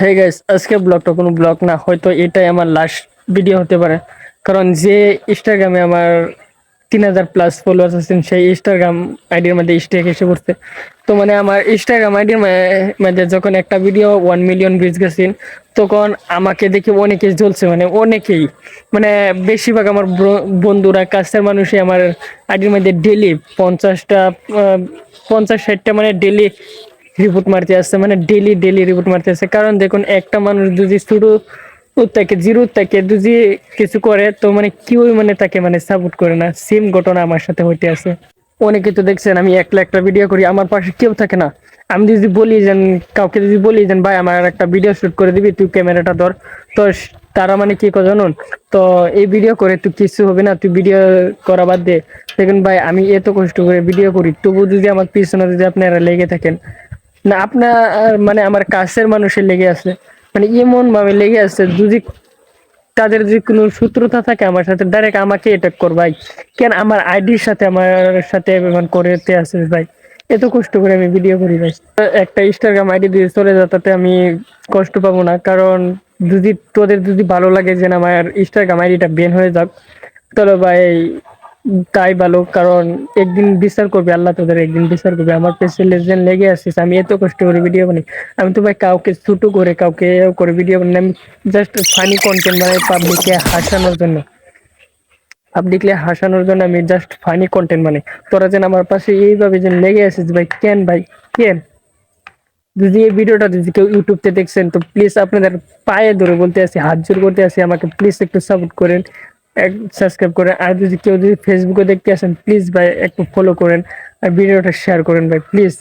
Hey guys, আজকে ব্লগটা কোনো ব্লগ না, হয়তো এটাই আমার লাস্ট ভিডিও হতে পারে। কারণ যে ইনস্টাগ্রামে আমার 3000+ ফলোয়ার্স আছেন, সেই ইনস্টাগ্রাম আইডির মধ্যে স্ট্রাইক এসে পড়ছে। তো মানে আমার ইনস্টাগ্রাম আইডির মধ্যে যখন একটা ভিডিও 1 মিলিয়ন ভিউজ গেছে, তখন আমাকে দেখে অনেকেই জ্বলছে, মানে অনেকেই, মানে বেশিরভাগ আমার বন্ধুরা, কাছের মানুষই আমার আইডির মধ্যে ডেলি 50-60টা মানে ডেলি রিপোর্ট মারতে আসছে, মানে ডেলি ডেলি রিপোর্ট মারতে আসছে। কারণ দেখুন, একটা মানুষ যদি শুরু থেকে জিরো থেকে যদি কিছু করে, তো মানে কেউ মানে তাকে মানে সাপোর্ট করে না। সেম ঘটনা আমার সাথে হইতে আছে। অনেকে তো দেখছেন আমি একলা একটা ভিডিও করি, আমার পাশে কেউ থাকে না। আমি যদি বলি যে কাউকে যদি বলি যে ভাই আমার একটা ভিডিও শুট করে দিবি, তুই ক্যামেরাটা ধর, তো তারা মানে কি করে জানুন, তো এই ভিডিও করে তুই কিছু হবে না, তুই ভিডিও করা বাদ দে। দেখুন ভাই, আমি এত কষ্ট করে ভিডিও করি, তবু যদি আমার পিছনে যদি আপনারা লেগে থাকেন না, আপনার মানে আমার কাছের মানুষের লেগে আছে, মানে এমন ভাবে লেগে আছে, যদি তাদের যদি কোনো শত্রুতা থাকে আমার সাথে, ডাইরেক্ট আমাকে অ্যাটাক কর ভাই। কেন আমার আইডির সাথে আমার সাথে এমন করতে আছে ভাই? এত কষ্ট করে আমি ভিডিও করি ভাই, একটা ইনস্টাগ্রাম আইডি দিয়ে চলে যা, তাতে আমি কষ্ট পাবো না। কারণ যদি তোদের যদি ভালো লাগে যে আমার ইনস্টাগ্রাম আইডিটা বেন হয়ে যাক, তাহলে ভাই তাই ভালো। কারণ একদিন বিচার করবে আল্লাহ, তোদের একদিন বিচার করবে। আমার পেছনে লেজেন্ড লেগে আসছিস, আমি এত কষ্ট করে ভিডিও বানাই। আমি তো ভাই কাউকে ছোট করে, কাউকে করে ভিডিও বানাই, আমি জাস্ট ফানি কন্টেন্ট বানাই পাবলিককে হাসানোর জন্য। আমি জাস্ট ফানি কন্টেন্ট বানাই। তোরা যেন আমার পাশে এইভাবে যেন লেগে আসিস ভাই, কেন ভাই, কেন? যদি এই ভিডিওটা যদি কেউ ইউটিউবতে দেখছেন, তো প্লিজ আপনাদের পায়ে ধরে বলতে আসি, হাত জোর করতে আসি, আমাকে প্লিজ একটু সাপোর্ট করেন, সাবস্ক্রাইব করেন। আর যদি কেউ যদি ফেসবুকে দেখতে আসেন, প্লিজ ভাই একটু ফলো করেন আর ভিডিওটা শেয়ার করেন ভাই, প্লিজ।